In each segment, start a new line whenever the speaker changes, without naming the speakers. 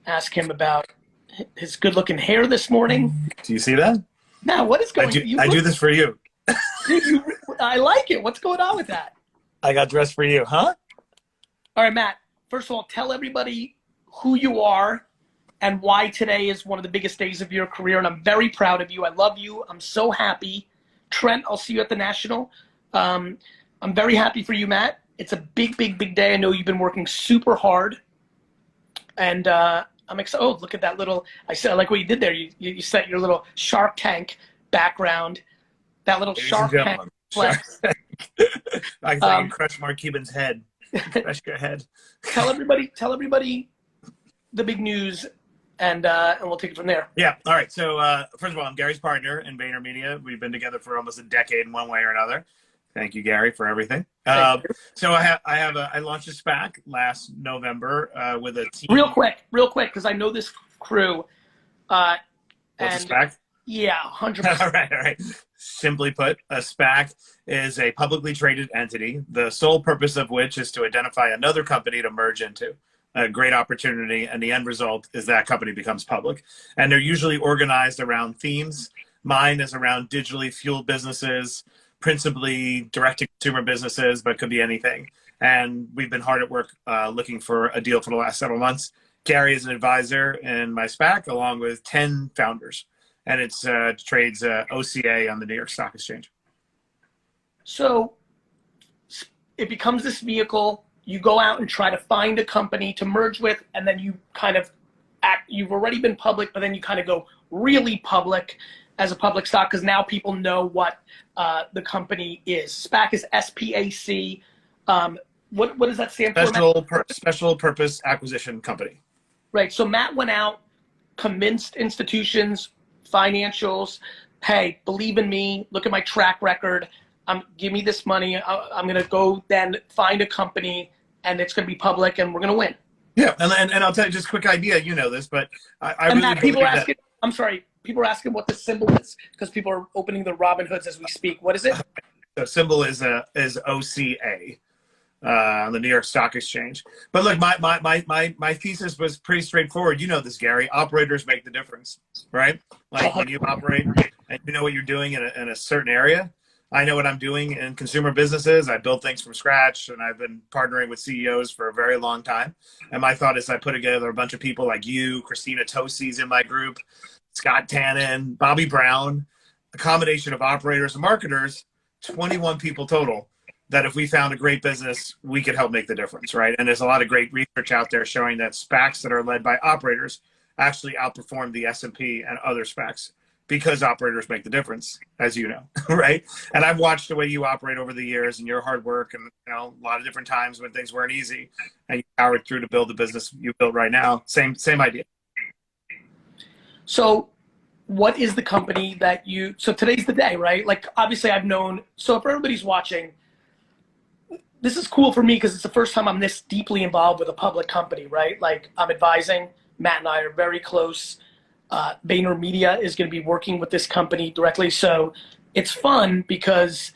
ask him about his good-looking hair this morning.
Do you see that?
Now, what is going on?
I do this for you.
Dude, I like it. What's going on with that?
I got dressed for you, huh?
All right, Matt. First of all, tell everybody who you are and why today is one of the biggest days of your career. And I'm very proud of you. I love you. I'm so happy. Trent, I'll see you at the National. I'm very happy for you, Matt. It's a big, big, big day. I know you've been working super hard. And I'm excited. Oh, look at that little, I like what you did there. You set your little Shark Tank background. That little Shark Tank flex.
I thought you crushed Mark Cuban's head. Crush your head.
Tell everybody the big news, and we'll take it from there.
Yeah. All right. So first of all, I'm Gary's partner in VaynerMedia. We've been together for almost a decade in one way or another. Thank you, Gary, for everything. So I launched a SPAC last November with a team.
Real quick, because I know this crew.
What's a SPAC?
Yeah, 100%.
All right. Simply put, a SPAC is a publicly traded entity, the sole purpose of which is to identify another company to merge into. A great opportunity, and the end result is that company becomes public. And they're usually organized around themes. Mine is around digitally fueled businesses, principally direct-to-consumer businesses, but could be anything. And we've been hard at work looking for a deal for the last several months. Gary is an advisor in my SPAC, along with 10 founders. And it trades OCA on the New York Stock Exchange.
So it becomes this vehicle. You go out and try to find a company to merge with, and then you kind of you've already been public, but then you kind of go really public as a public stock because now people know what the company is. SPAC is SPAC. What does that stand for?
Special Purpose Acquisition Company.
Right. So Matt went out, convinced institutions, financials, hey, believe in me, look at my track record, give me this money, I'm going to go then find a company, and it's going to be public, and we're going to win.
Yeah, and I'll tell you just a quick idea, you know this, but I really
Matt, people are asking, I'm sorry, people are asking what the symbol is, because people are opening the Robin Hoods as we speak. What is it?
The symbol is OCA. On the New York Stock Exchange. But look, my thesis was pretty straightforward. You know this, Gary. Operators make the difference, right? Like when you operate and you know what you're doing in a certain area. I know what I'm doing in consumer businesses. I build things from scratch, and I've been partnering with CEOs for a very long time. And my thought is I put together a bunch of people like you, Christina Tosi's in my group, Scott Tannen, Bobby Brown, a combination of operators and marketers, 21 people total, that if we found a great business, we could help make the difference, right? And there's a lot of great research out there showing that SPACs that are led by operators actually outperform the S&P and other SPACs because operators make the difference, as you know, right? And I've watched the way you operate over the years and your hard work and a lot of different times when things weren't easy and you powered through to build the business you built right now. Same idea.
So what is the company that so today's the day, right? Like obviously I've known, so for everybody's watching, this is cool for me because it's the first time I'm this deeply involved with a public company, right? Like I'm advising, Matt and I are very close. VaynerMedia is going to be working with this company directly. So it's fun because,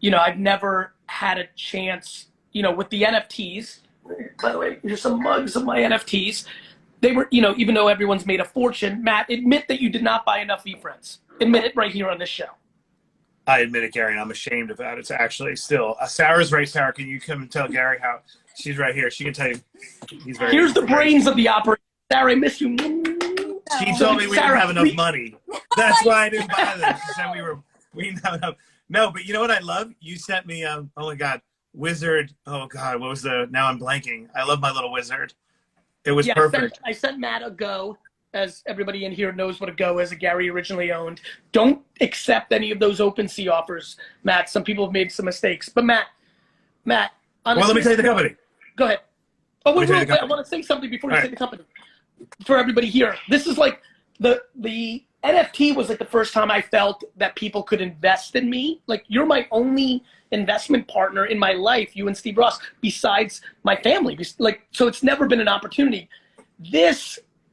I've never had a chance, with the NFTs. By the way, here's some mugs of my NFTs. They were, even though everyone's made a fortune, Matt, admit that you did not buy enough VFriends. Admit it right here on this show.
I admit it, Gary, and I'm ashamed of that. It's actually still Sarah's right. Sarah, can you come and tell Gary how she's right here? She can tell you.
Here's the brains of the operation. Sarah, I miss you.
She told me we didn't have enough money. That's why I didn't buy them. She said we didn't have enough. No, but you know what I love? You sent me oh my God, wizard. Oh God, what was now I'm blanking. I love my little wizard. It was perfect.
I sent Matt a Go. As everybody in here knows what a Go is, a Gary originally owned. Don't accept any of those OpenSea offers, Matt. Some people have made some mistakes. But Matt, honestly,
well, let me tell you the company.
Go ahead. Oh, wait, I want to say something before you say the company. For everybody here, this is like the NFT was like the first time I felt that people could invest in me. Like you're my only investment partner in my life, you and Steve Ross, besides my family. Like, so it's never been an opportunity.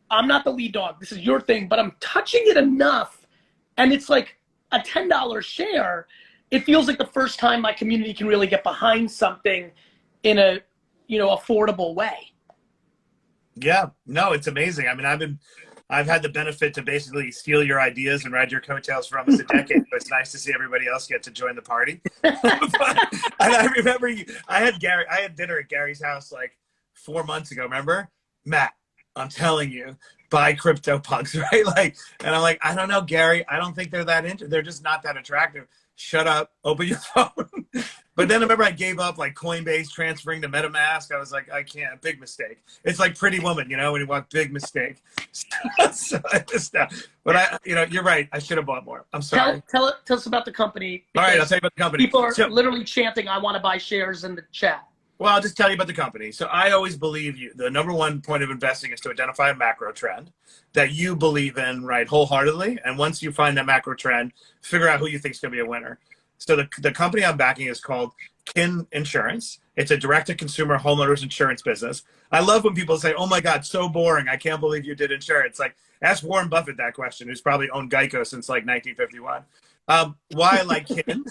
I'm not the lead dog. This is your thing, but I'm touching it enough. And it's like a $10 share. It feels like the first time my community can really get behind something in a, affordable way.
Yeah, no, it's amazing. I mean, I've had the benefit to basically steal your ideas and ride your coattails for almost a decade. But it's nice to see everybody else get to join the party. But, and I remember I had dinner at Gary's house like 4 months ago. Remember, Matt? I'm telling you, buy CryptoPunks, right? Like, and I'm like, I don't know, Gary. I don't think they're they're just not that attractive. Shut up. Open your phone. But then I remember I gave up like Coinbase transferring to MetaMask. I was like, I can't. Big mistake. It's like Pretty Woman, when you want big mistake. So I just, but you're right. I should have bought more. I'm sorry.
Tell us about the company.
All right, I'll tell you about the company.
People are literally chanting, "I want to buy shares" in the chat.
Well, I'll just tell you about the company. So I always believe the number one point of investing is to identify a macro trend that you believe in, right, wholeheartedly. And once you find that macro trend, figure out who you think is going to be a winner. So the company I'm backing is called Kin Insurance. It's a direct-to-consumer homeowners insurance business. I love when people say, "Oh my God, so boring. I can't believe you did insurance." Like, ask Warren Buffett that question, who's probably owned Geico since like 1951. Why I like Kin?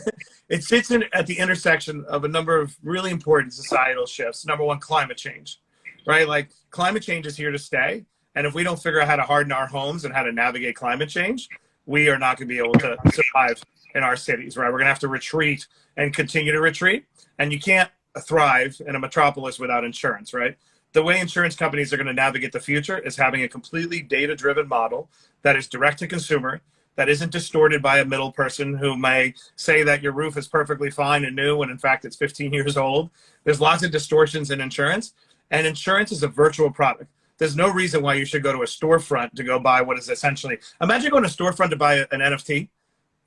It sits at the intersection of a number of really important societal shifts. Number one, climate change, right? Like, climate change is here to stay. And if we don't figure out how to harden our homes and how to navigate climate change, we are not going to be able to survive in our cities, right? We're going to have to retreat and continue to retreat. And you can't thrive in a metropolis without insurance, right? The way insurance companies are going to navigate the future is having a completely data-driven model that is direct to consumer, that isn't distorted by a middle person who may say that your roof is perfectly fine and new when in fact it's 15 years old. There's lots of distortions in insurance, and insurance is a virtual product. There's no reason why you should go to a storefront to go buy what is essentially, imagine going to a storefront to buy an NFT.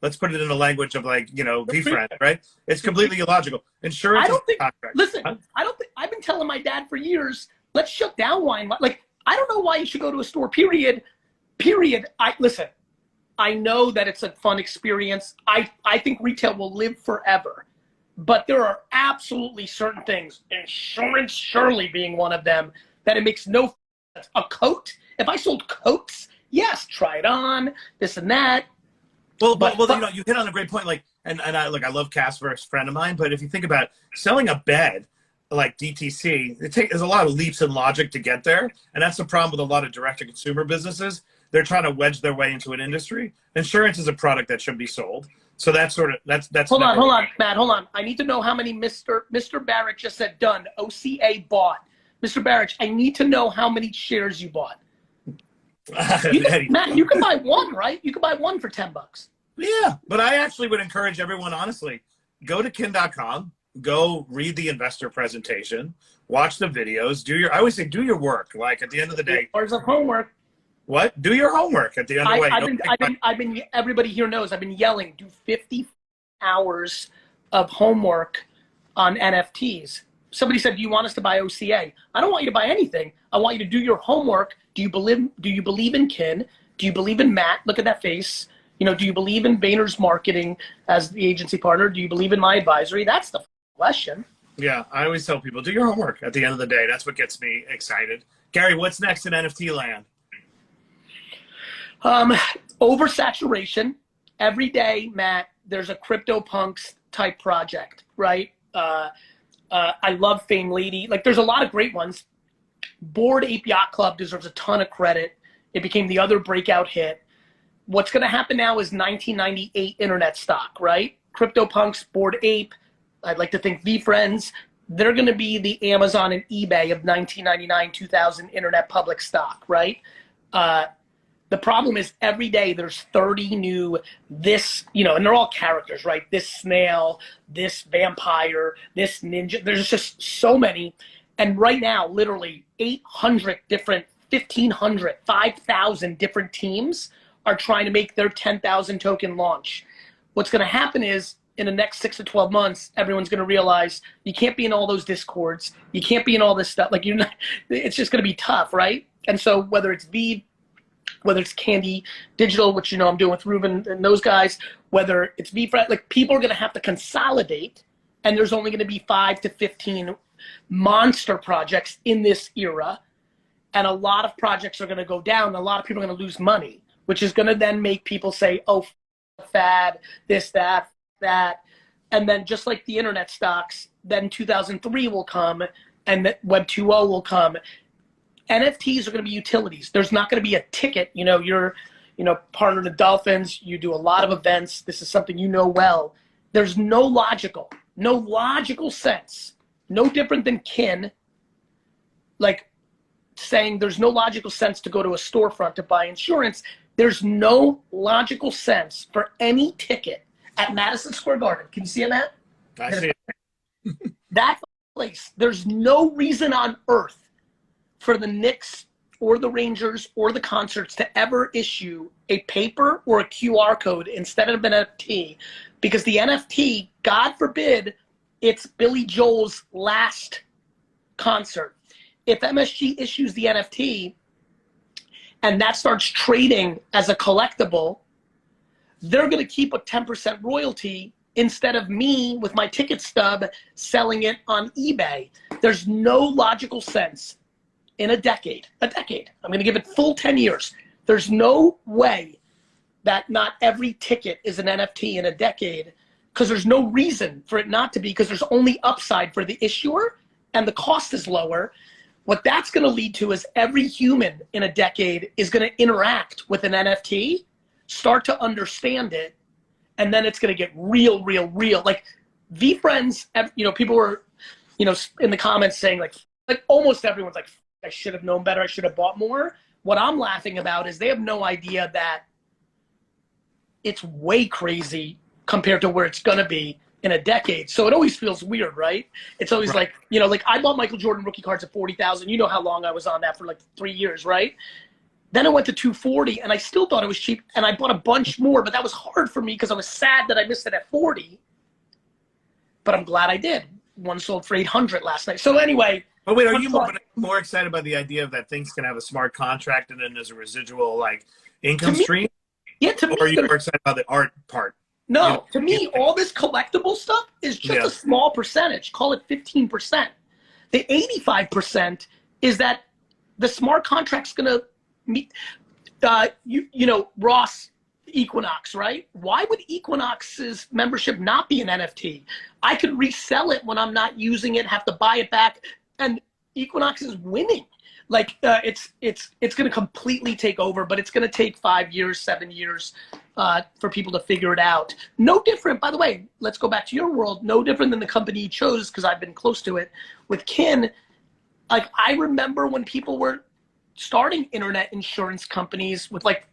Let's put it in the language of like, VFriend, right? It's completely illogical. Insurance
I don't think,
contract.
listen, I don't think, I've been telling my dad for years, let's shut down wine. Like, I don't know why you should go to a store, period. Listen, I know that it's a fun experience. I think retail will live forever. But there are absolutely certain things, insurance surely being one of them, that it makes no sense. A coat? If I sold coats, yes, try it on, this and that.
Well, you hit on a great point. Like, and I love Casper, a friend of mine. But if you think about it, selling a bed like DTC, there's a lot of leaps in logic to get there, and that's the problem with a lot of direct-to-consumer businesses. They're trying to wedge their way into an industry. Insurance is a product that should be sold. So that's that's.
Hold on, Matt. Hold on. I need to know how many Mr. Barrett just said done. OCA bought. Mr. Barrett, I need to know how many shares you bought. Matt, you can buy one, right? You can buy one for $10.
Yeah, but I actually would encourage everyone, honestly, go to kin.com, go read the investor presentation, watch the videos, I always say, do your work. Like, at the end of the day.
Hours of homework.
What? Do your homework at the end of the way.
I've been, everybody here knows, I've been yelling, do 50 hours of homework on NFTs. Somebody said, do you want us to buy OCA? I don't want you to buy anything. I want you to do your homework. Do you believe in Kin? Do you believe in Matt? Look at that face. Do you believe in Vayner's marketing as the agency partner? Do you believe in my advisory? That's the question.
Yeah, I always tell people, do your homework at the end of the day. That's what gets me excited. Gary, what's next in NFT land?
Oversaturation. Every day, Matt, there's a CryptoPunks type project, right? I love Fame Lady. Like, there's a lot of great ones. Bored Ape Yacht Club deserves a ton of credit. It became the other breakout hit. What's going to happen now is 1998 internet stock, right? CryptoPunks, Bored Ape, I'd like to think VFriends, they're going to be the Amazon and eBay of 1999, 2000 internet public stock, right? The problem is every day there's 30 new this, and they're all characters, right? This snail, this vampire, this ninja. There's just so many. And right now, literally 800 different, 1,500, 5,000 different teams are trying to make their 10,000 token launch. What's going to happen is in the next 6 to 12 months, everyone's going to realize you can't be in all those discords. You can't be in all this stuff. Like, it's just going to be tough, right? And so whether it's whether it's Candy Digital, which I'm doing with Ruben and those guys, whether it's VFriend, like, people are going to have to consolidate, and there's only going to be 5 to 15 monster projects in this era, and a lot of projects are going to go down, and a lot of people are going to lose money, which is going to then make people say, oh, fad, this, that, and then just like the internet stocks, then 2003 will come, and Web 2.0 will come. NFTs are going to be utilities. There's not going to be a ticket. You know, you're, you know, partner to Dolphins. You do a lot of events. This is something you know well. There's no logical sense. No different than kin. Like saying there's no logical sense to go to a storefront to buy insurance. There's no logical sense for any ticket at Madison Square Garden. Can you see it, Matt?
I see it.
That place, there's no reason on earth for the Knicks or the Rangers or the concerts to ever issue a paper or a QR code instead of an NFT, because the NFT, God forbid, it's Billy Joel's last concert. If MSG issues the NFT and that starts trading as a collectible, they're going to keep a 10% royalty instead of me with my ticket stub selling it on eBay. There's no logical sense in a decade, I'm going to give it full 10 years. There's no way that not every ticket is an NFT in a decade, because there's no reason for it not to be, because there's only upside for the issuer and the cost is lower. What that's going to lead to is every human in a decade is going to interact with an NFT, start to understand it, and then it's going to get real. Like VeeFriends, you know, people were, you know, in the comments saying like almost everyone's like, I should have known better. I should have bought more. What I'm laughing about is they have no idea that it's way crazy compared to where it's going to be in a decade. So it always feels weird, right? It's always like, you know, like I bought Michael Jordan rookie cards at 40,000. You know how long I was on that for, like 3 years, right? Then I went to 240 and I still thought it was cheap, and I bought a bunch more, but that was hard for me because I was sad that I missed it at 40. But I'm glad I did. One sold for 800 last night. So anyway.
But wait, are you more excited by the idea of that things can have a smart contract and then there's a residual like income stream?
Yeah, to me.
Or are you more excited about the art part?
No,
you know,
to me, all this collectible stuff is just a small percentage. Call it 15%. The 85% is that the smart contract's going to meet, you know, Ross Equinox, right? Why would Equinox's membership not be an NFT? I could resell it when I'm not using it, have to buy it back, and Equinox is winning. Like it's going to completely take over, but it's going to take 5 years, 7 years for people to figure it out. No different, by the way, let's go back to your world, no different than the company you chose, because I've been close to it. With Kin, like I remember when people were starting internet insurance companies with like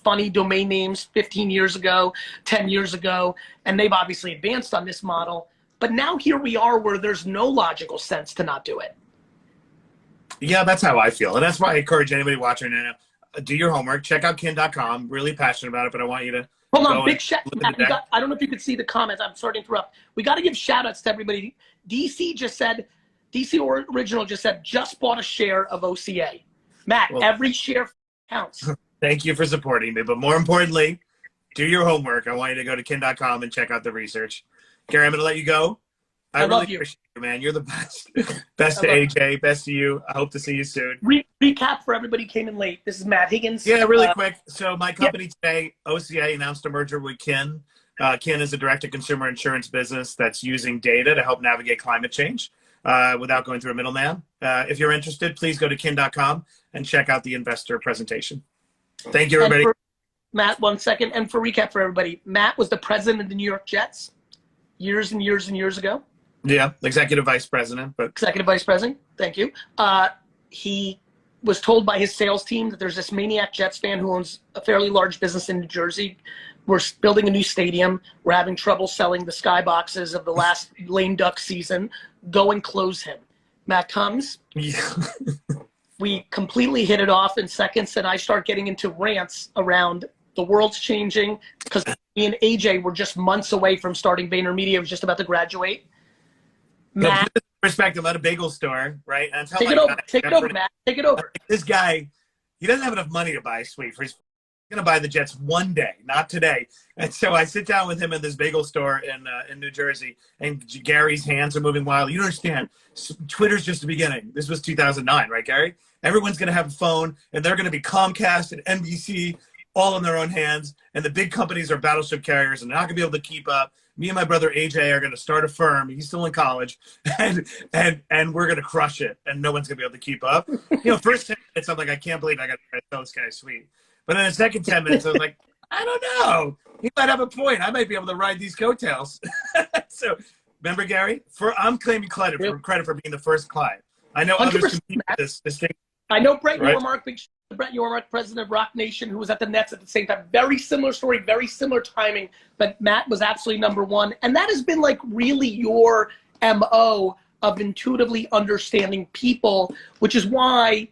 funny domain names 15 years ago, 10 years ago, and they've obviously advanced on this model. But now here we are where there's no logical sense to not do it.
Yeah, that's how I feel. And that's why I encourage anybody watching right now, do your homework, check out kin.com. Really passionate about it, but I want you to
hold on, big shout. I don't know if you could see the comments. I'm sorry to interrupt. We got to give shout outs to everybody. DC Original just said, just bought a share of OCA. Matt, well, every share counts.
Thank you for supporting me. But more importantly, do your homework. I want you to go to kin.com and check out the research. Gary, I'm going to let you go. I really love you. Appreciate you, man. You're the best. Best to AJ, best to you. I hope to see you soon.
Recap for everybody who came in late. This is Matt Higgins.
Yeah, really quick. So my company today, OCA, announced a merger with Kin. Kin is a direct-to-consumer insurance business that's using data to help navigate climate change without going through a middleman. If you're interested, please go to kin.com and check out the investor presentation. Thank you, everybody.
Matt, 1 second. And for recap for everybody, Matt was the president of the New York Jets years and years and years ago.
Yeah, executive vice president. But
executive vice president, thank you. He was told by his sales team that there's this maniac Jets fan who owns a fairly large business in New Jersey. We're building a new stadium. We're having trouble selling the skyboxes of the last lame duck season. Go and close him. Matt comes.
Yeah.
We completely hit it off in seconds, and I start getting into rants around the world's changing, because me and AJ were just months away from starting VaynerMedia. I was just about to graduate. Matt,
no, perspective, I'm at a bagel store, right? And
take it over. Take it over, Matt. Take it over.
This guy, he doesn't have enough money to buy a suite. He's going to buy the Jets one day, not today. And so I sit down with him in this bagel store in New Jersey, and Gary's hands are moving wildly. You don't understand. Twitter's just the beginning. This was 2009, right, Gary? Everyone's going to have a phone, and they're going to be Comcast and NBC all in their own hands, and the big companies are battleship carriers and they're not going to be able to keep up. Me and my brother AJ are going to start a firm. He's still in college, and we're going to crush it, and no one's going to be able to keep up. First 10 minutes, I'm like, I can't believe I got to tell this guy sweet. But in the second 10 minutes, I was like, I don't know. He might have a point. I might be able to ride these coattails. So, remember, Gary? I'm claiming credit for being the first client. I know others compete with this thing.
I know Brett Yormark, Brett Yormark, president of Rock Nation, who was at the Nets at the same time. Very similar story, very similar timing, but Matt was absolutely number one. And that has been like really your MO of intuitively understanding people, which is why,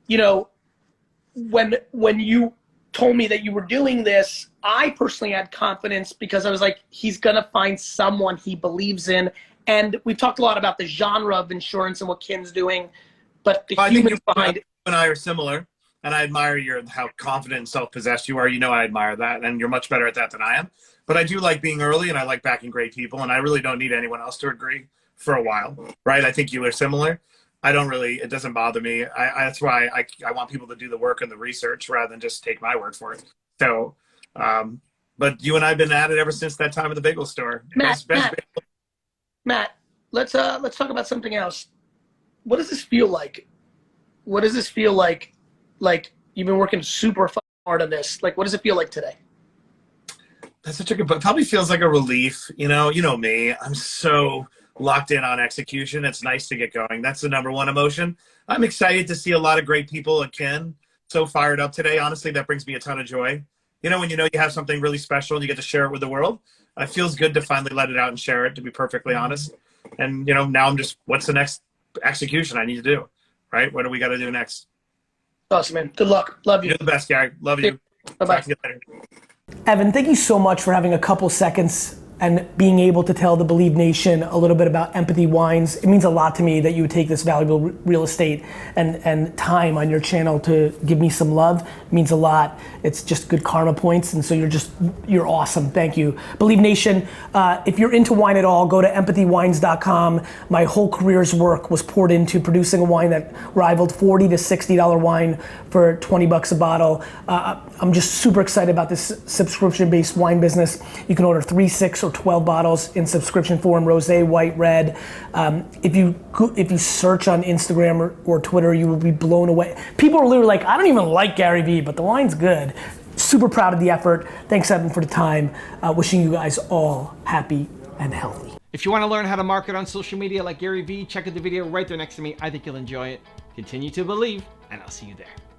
when you told me that you were doing this, I personally had confidence because I was like, he's going to find someone he believes in. And we've talked a lot about the genre of insurance and what Ken's doing, but the humans behind it.
You and I are similar, and I admire how confident and self-possessed you are. I admire that, and you're much better at that than I am. But I do like being early, and I like backing great people, and I really don't need anyone else to agree for a while, right? I think you are similar. It doesn't bother me. That's why I want people to do the work and the research rather than just take my word for it. So, but you and I have been at it ever since that time at the bagel store.
Matt, let's talk about something else. What does this feel like? What does this feel like? Like you've been working super hard on this. Like, what does it feel like today?
That's such a good, but probably feels like a relief. You know me. I'm so locked in on execution. It's nice to get going. That's the number one emotion. I'm excited to see a lot of great people at Ken. So fired up today. Honestly, that brings me a ton of joy. When you have something really special and you get to share it with the world, it feels good to finally let it out and share it, to be perfectly honest. And, now I'm just, what's the next execution I need to do, right? What do we got to do next?
Awesome, man. Good luck. Love you.
You're the best, Gary. Love you.
Bye-bye.
Talk to you later.
Evan, thank you so much for having a couple seconds and being able to tell the Believe Nation a little bit about Empathy Wines. It means a lot to me that you would take this valuable real estate and time on your channel to give me some love. It means a lot. It's just good karma points, and so you're awesome. Thank you. Believe Nation, if you're into wine at all, go to empathywines.com. My whole career's work was poured into producing a wine that rivaled $40 to $60 wine for 20 bucks a bottle. I'm just super excited about this subscription-based wine business. You can order 3, 6, or 12 bottles in subscription form, rosé, white, red. If you search on Instagram or Twitter, you will be blown away. People are literally like, I don't even like Gary Vee, but the wine's good. Super proud of the effort. Thanks, Evan, for the time. Wishing you guys all happy and healthy.
If you want to learn how to market on social media like Gary Vee, check out the video right there next to me. I think you'll enjoy it. Continue to believe, and I'll see you there.